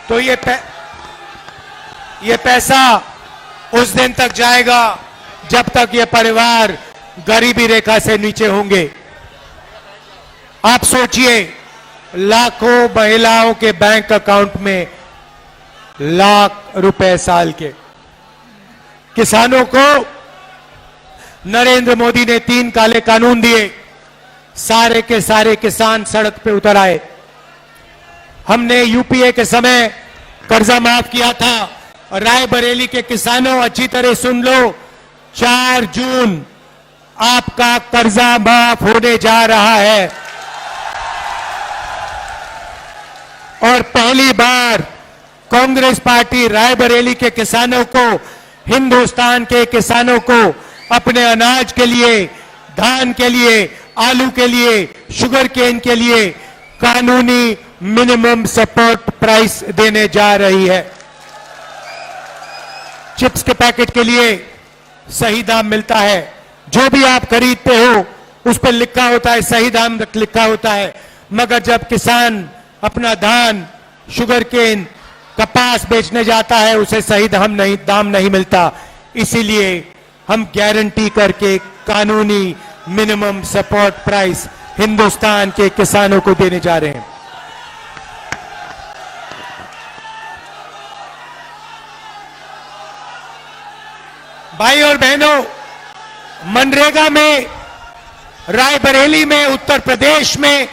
तो ये पैसा उस दिन तक जाएगा जब तक ये परिवार गरीबी रेखा से नीचे होंगे। आप सोचिए, लाखों महिलाओं के बैंक अकाउंट में लाख रुपए साल के। किसानों को नरेंद्र मोदी ने 3 काले कानून दिए, सारे के सारे किसान सड़क पे उतर आए। हमने यूपीए के समय कर्जा माफ किया था। रायबरेली के किसानों, अच्छी तरह सुन लो, 4 जून आपका कर्जा माफ होने जा रहा है और पहली बार कांग्रेस पार्टी रायबरेली के किसानों को, हिंदुस्तान के किसानों को अपने अनाज के लिए, धान के लिए, आलू के लिए, शुगर केन के लिए कानूनी मिनिमम सपोर्ट प्राइस देने जा रही है। चिप्स के पैकेट के लिए सही दाम मिलता है। जो भी आप खरीदते हो उस पर लिखा होता है, सही दाम लिखा होता है, मगर जब किसान अपना धान, शुगर केन, कपास बेचने जाता है उसे सही दाम नहीं मिलता। इसीलिए हम गारंटी करके कानूनी मिनिमम सपोर्ट प्राइस हिंदुस्तान के किसानों को देने जा रहे हैं। भाई और बहनों, मनरेगा में, रायबरेली में, उत्तर प्रदेश में,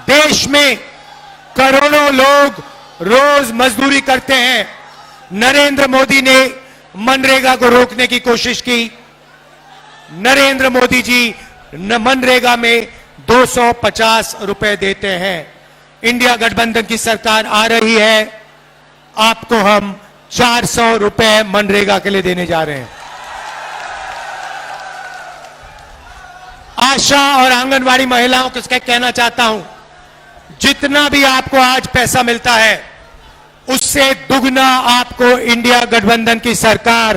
देश में करोड़ों लोग रोज मजदूरी करते हैं। नरेंद्र मोदी ने मनरेगा को रोकने की कोशिश की। नरेंद्र मोदी जी मनरेगा में 250 रुपए देते हैं। इंडिया गठबंधन की सरकार आ रही है, आपको हम 400 रुपए मनरेगा के लिए देने जा रहे हैं। आशा और आंगनवाड़ी महिलाओं को कहना चाहता हूं, जितना भी आपको आज पैसा मिलता है उससे दुगना आपको इंडिया गठबंधन की सरकार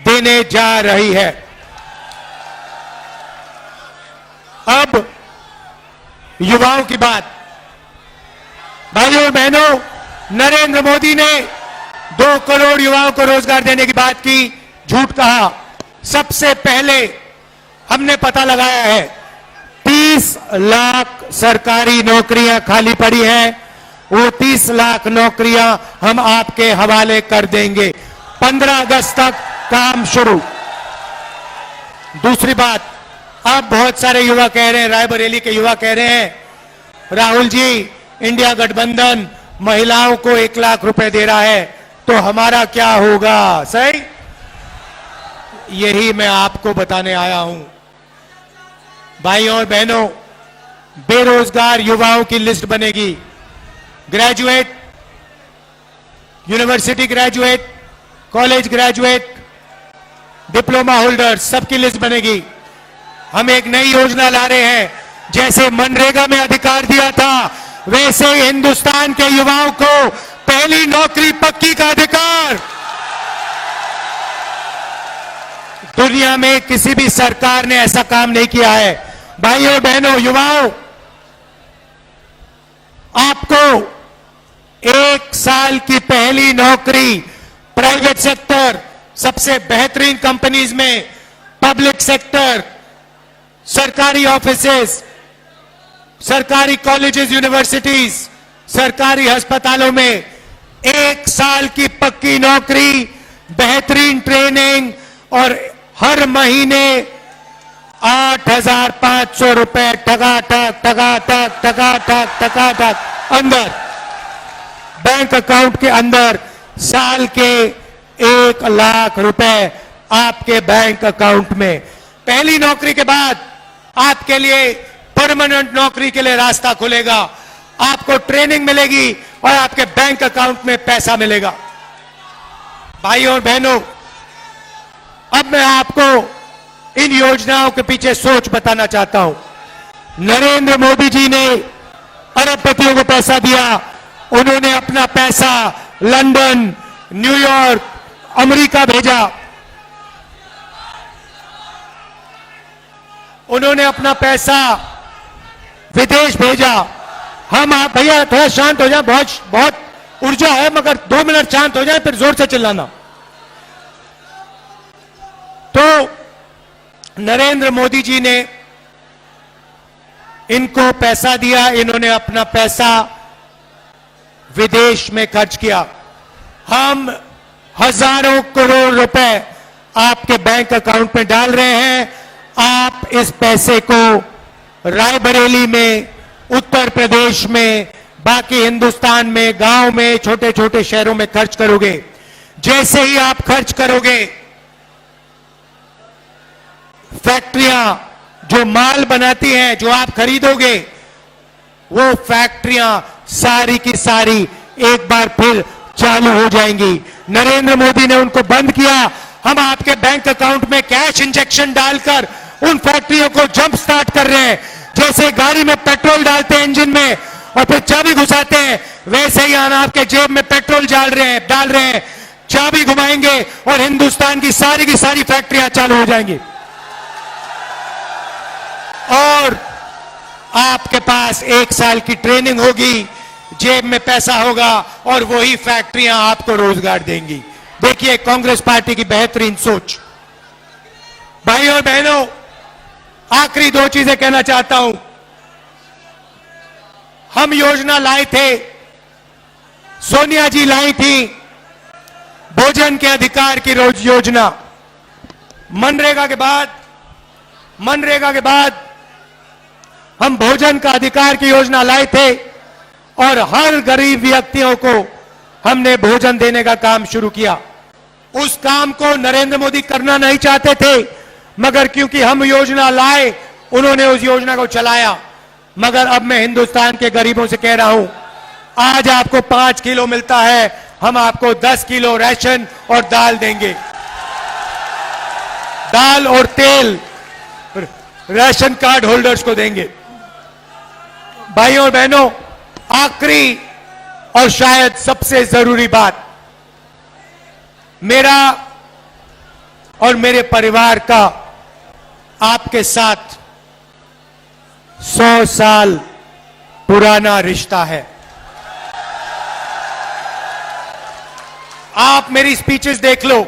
देने जा रही है। अब युवाओं की बात। भाइयों और बहनों, नरेंद्र मोदी ने 2 करोड़ युवाओं को रोजगार देने की बात की, झूठ कहा। सबसे पहले हमने पता लगाया है 30 लाख सरकारी नौकरियां खाली पड़ी हैं। वो 30 लाख नौकरियां हम आपके हवाले कर देंगे। 15 अगस्त तक काम शुरू। दूसरी बात, अब बहुत सारे युवा कह रहे हैं, रायबरेली के युवा कह रहे हैं, राहुल जी, इंडिया गठबंधन महिलाओं को 1 लाख रुपए दे रहा है तो हमारा क्या होगा? सही, यही मैं आपको बताने आया हूं। भाइयों और बहनों, बेरोजगार युवाओं की लिस्ट बनेगी। Graduate, university graduate, college graduate, diploma holder, सबकी लिस्ट बनेगी। हम एक नई योजना ला रहे हैं। जैसे मनरेगा में अधिकार दिया था, वैसे हिंदुस्तान के युवाओं को पहली नौकरी पक्की का अधिकार। दुनिया में किसी भी सरकार ने ऐसा काम नहीं किया है। भाइयों बहनों, युवाओं, आपको 1 साल की पहली नौकरी प्राइवेट सेक्टर, सबसे बेहतरीन कंपनीज में, पब्लिक सेक्टर, सरकारी ऑफिसेस, सरकारी कॉलेजेस, यूनिवर्सिटीज, सरकारी अस्पतालों में 1 साल की पक्की नौकरी, बेहतरीन ट्रेनिंग और हर महीने 8,500 रुपए टका अंदर बैंक अकाउंट के अंदर, साल के 1 लाख रुपए आपके बैंक अकाउंट में। पहली नौकरी के बाद आपके लिए परमानेंट नौकरी के लिए रास्ता खुलेगा। आपको ट्रेनिंग मिलेगी और आपके बैंक अकाउंट में पैसा मिलेगा। भाइयों और बहनों, अब मैं आपको इन योजनाओं के पीछे सोच बताना चाहता हूं। नरेंद्र मोदी जी ने अरबपतियों को पैसा दिया। उन्होंने अपना पैसा लंदन, न्यूयॉर्क, अमेरिका भेजा। उन्होंने अपना पैसा विदेश भेजा। हम, आप भैया थोड़ा शांत हो जाए, बहुत ऊर्जा है, मगर 2 मिनट शांत हो जाए फिर जोर से चिल्लाना। तो नरेंद्र मोदी जी ने इनको पैसा दिया, इन्होंने अपना पैसा विदेश में खर्च किया। हम हजारों करोड़ रुपए आपके बैंक अकाउंट में डाल रहे हैं। आप इस पैसे को रायबरेली में, उत्तर प्रदेश में, बाकी हिंदुस्तान में, गांव में, छोटे छोटे शहरों में खर्च करोगे। जैसे ही आप खर्च करोगे, फैक्ट्रियां जो माल बनाती हैं, जो आप खरीदोगे, वो फैक्ट्रियां सारी की सारी एक बार फिर चालू हो जाएंगी। नरेंद्र मोदी ने उनको बंद किया, हम आपके बैंक अकाउंट में कैश इंजेक्शन डालकर उन फैक्ट्रियों को जंप स्टार्ट कर रहे हैं। जैसे गाड़ी में पेट्रोल डालते हैं इंजन में और फिर चाबी घुसाते हैं, वैसे ही हम आपके जेब में पेट्रोल डाल रहे हैं, चाबी घुमाएंगे और हिंदुस्तान की सारी फैक्ट्रियां चालू हो जाएंगी। और आपके पास 1 साल की ट्रेनिंग होगी, जेब में पैसा होगा और वही फैक्ट्रियां आपको रोजगार देंगी। देखिए कांग्रेस पार्टी की बेहतरीन सोच। भाइयों और बहनों, आखिरी 2 चीजें कहना चाहता हूं। हम योजना लाए थे, सोनिया जी लाई थी, भोजन के अधिकार की योजना। मनरेगा के बाद हम भोजन का अधिकार की योजना लाए थे और हर गरीब व्यक्तियों को हमने भोजन देने का काम शुरू किया। उस काम को नरेंद्र मोदी करना नहीं चाहते थे, मगर क्योंकि हम योजना लाए, उन्होंने उस योजना को चलाया। मगर अब मैं हिंदुस्तान के गरीबों से कह रहा हूं, आज आपको 5 किलो मिलता है, हम आपको 10 किलो राशन और दाल देंगे। दाल और तेल राशन कार्ड होल्डर्स को देंगे। भाइयों और बहनों, आखिरी और शायद सबसे जरूरी बात, मेरा और मेरे परिवार का आपके साथ 100 साल पुराना रिश्ता है। आप मेरी स्पीचेस देख लो,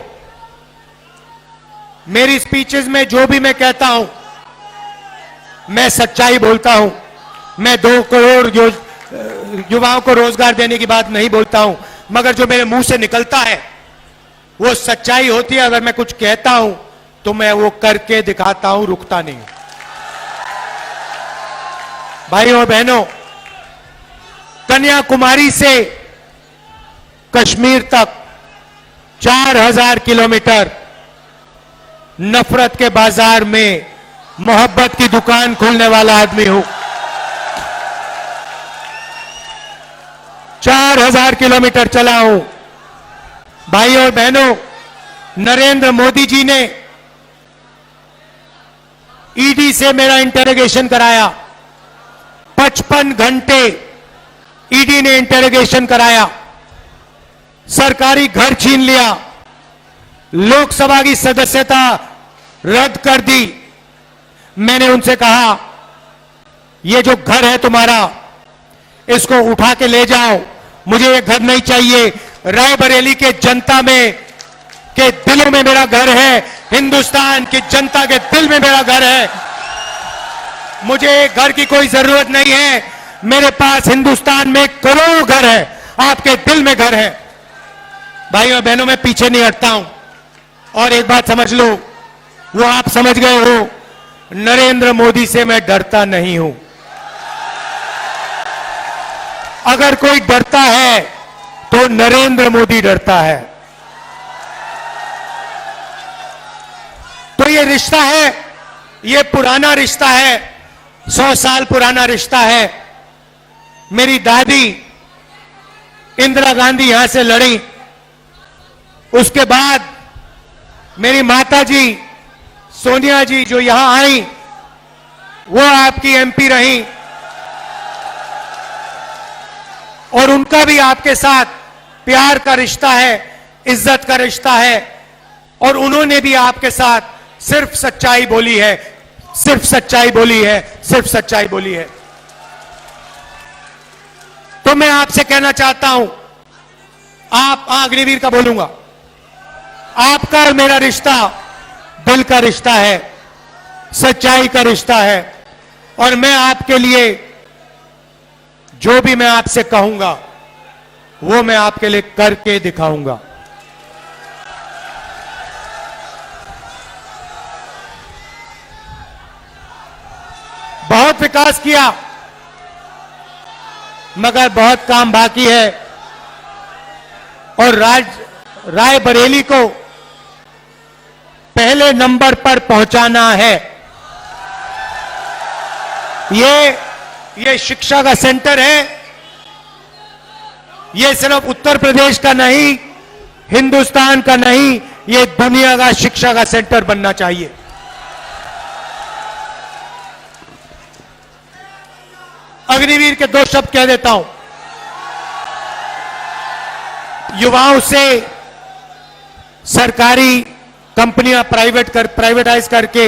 मेरी स्पीचेस में जो भी मैं कहता हूं, मैं सच्चाई बोलता हूं। मैं 2 करोड़ युवाओं को रोजगार देने की बात नहीं बोलता हूं, मगर जो मेरे मुंह से निकलता है वो सच्चाई होती है। अगर मैं कुछ कहता हूं तो मैं वो करके दिखाता हूं, रुकता नहीं। भाइयों और बहनों, कन्याकुमारी से कश्मीर तक 4000 किलोमीटर नफरत के बाजार में मोहब्बत की दुकान खोलने वाला आदमी हूं। 4000 किलोमीटर चला हूं। भाइयों और बहनों, नरेंद्र मोदी जी ने ईडी से मेरा इंटरोगेशन कराया। 55 घंटे ईडी ने इंटरोगेशन कराया, सरकारी घर छीन लिया, लोकसभा की सदस्यता रद्द कर दी। मैंने उनसे कहा, ये जो घर है तुम्हारा, इसको उठा के ले जाओ, मुझे ये घर नहीं चाहिए। रायबरेली के जनता में के दिलों में मेरा घर है, हिंदुस्तान की जनता के दिल में मेरा घर है। मुझे घर की कोई जरूरत नहीं है, मेरे पास हिंदुस्तान में करोड़ों घर है, आपके दिल में घर है। भाइयों और बहनों, मैं पीछे नहीं हटता हूं। और एक बात समझ लो, वो आप समझ गए हो, नरेंद्र मोदी से मैं डरता नहीं हूं। अगर कोई डरता है तो नरेंद्र मोदी डरता है। तो ये रिश्ता है, ये पुराना रिश्ता है, 100 साल पुराना रिश्ता है। मेरी दादी इंदिरा गांधी यहां से लड़ी, उसके बाद मेरी माता जी सोनिया जी जो यहां आई, वो आपकी एमपी रही और उनका भी आपके साथ प्यार का रिश्ता है, इज्जत का रिश्ता है। और उन्होंने भी आपके साथ सिर्फ सच्चाई बोली है, सिर्फ सच्चाई बोली है, सिर्फ सच्चाई बोली है। तो मैं आपसे कहना चाहता हूं, आप अग्निवीर का बोलूंगा, आपका और मेरा रिश्ता दिल का रिश्ता है, सच्चाई का रिश्ता है, और मैं आपके लिए जो भी मैं आपसे कहूंगा वो मैं आपके लिए करके दिखाऊंगा। बहुत विकास किया मगर बहुत काम बाकी है, और रायबरेली को पहले नंबर पर पहुंचाना है। ये शिक्षा का सेंटर है, ये सिर्फ उत्तर प्रदेश का नहीं, हिंदुस्तान का नहीं, ये दुनिया का शिक्षा का सेंटर बनना चाहिए। अग्निवीर के दो शब्द कह देता हूं। युवाओं से सरकारी कंपनियां प्राइवेटाइज करके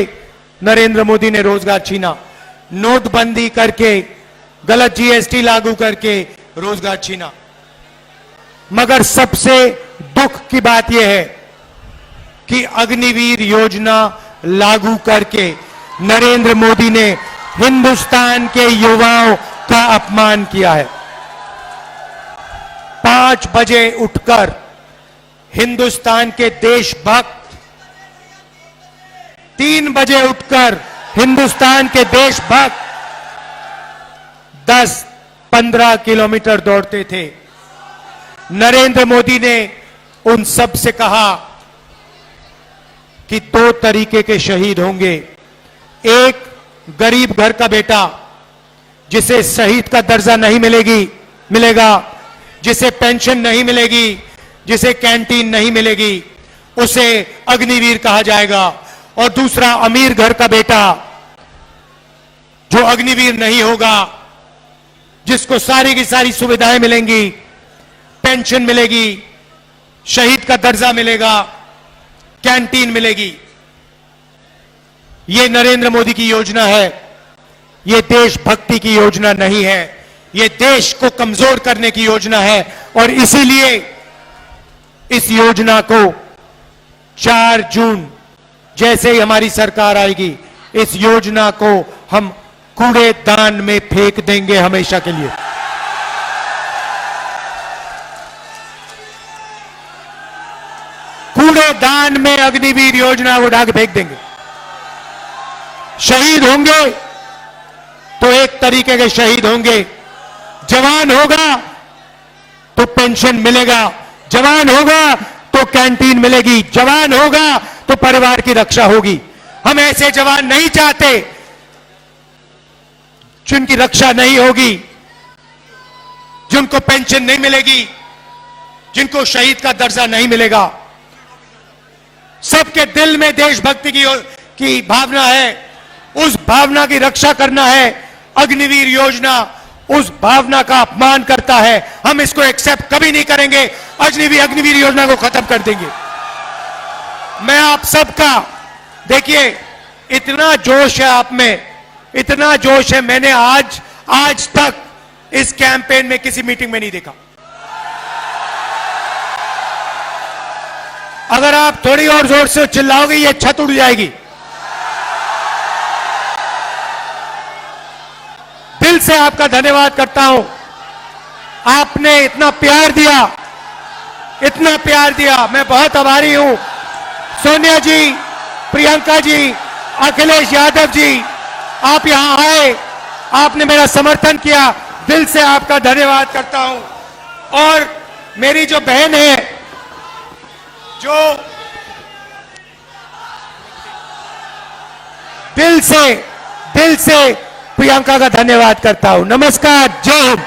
नरेंद्र मोदी ने रोजगार छीना, नोटबंदी करके, गलत जीएसटी लागू करके रोजगार छीना। मगर सबसे दुख की बात यह है कि अग्निवीर योजना लागू करके नरेंद्र मोदी ने हिंदुस्तान के युवाओं का अपमान किया है। 5 बजे उठकर हिंदुस्तान के देशभक्त, 3 बजे उठकर हिंदुस्तान के देशभक्त 10-15 किलोमीटर दौड़ते थे। नरेंद्र मोदी ने उन सब से कहा कि 2 तरीके के शहीद होंगे। एक गरीब घर का बेटा जिसे शहीद का दर्जा नहीं मिलेगा, जिसे पेंशन नहीं मिलेगी, जिसे कैंटीन नहीं मिलेगी, उसे अग्निवीर कहा जाएगा। और दूसरा अमीर घर का बेटा जो अग्निवीर नहीं होगा, जिसको सारी की सारी सुविधाएं मिलेंगी, पेंशन मिलेगी, शहीद का दर्जा मिलेगा, कैंटीन मिलेगी। यह नरेंद्र मोदी की योजना है, यह देशभक्ति की योजना नहीं है, यह देश को कमजोर करने की योजना है। और इसीलिए इस योजना को 4 जून जैसे ही हमारी सरकार आएगी, इस योजना को हम कूड़ेदान में फेंक देंगे हमेशा के लिए। कूड़ेदान में अग्निवीर योजना उठा के फेंक देंगे। शहीद होंगे तो एक तरीके के शहीद होंगे। जवान होगा तो पेंशन मिलेगा, जवान होगा तो कैंटीन मिलेगी, जवान होगा तो परिवार की रक्षा होगी। हम ऐसे जवान नहीं चाहते जिनकी रक्षा नहीं होगी, जिनको पेंशन नहीं मिलेगी, जिनको शहीद का दर्जा नहीं मिलेगा। सबके दिल में देशभक्ति की भावना है, उस भावना की रक्षा करना है। अग्निवीर योजना उस भावना का अपमान करता है, हम इसको एक्सेप्ट कभी नहीं करेंगे। अग्निवीर योजना को खत्म कर देंगे। मैं आप सबका, देखिए इतना जोश है आप में, इतना जोश है, मैंने आज तक इस कैंपेन में किसी मीटिंग में नहीं देखा। अगर आप थोड़ी और जोर से चिल्लाओगे ये छत उड़ जाएगी। दिल से आपका धन्यवाद करता हूं, आपने इतना प्यार दिया, इतना प्यार दिया, मैं बहुत आभारी हूं। सोनिया जी, प्रियंका जी, अखिलेश यादव जी, आप यहां आए, आपने मेरा समर्थन किया, दिल से आपका धन्यवाद करता हूं। और मेरी जो बहन है, जो दिल से प्रियंका का धन्यवाद करता हूं। नमस्कार, जय हिंद।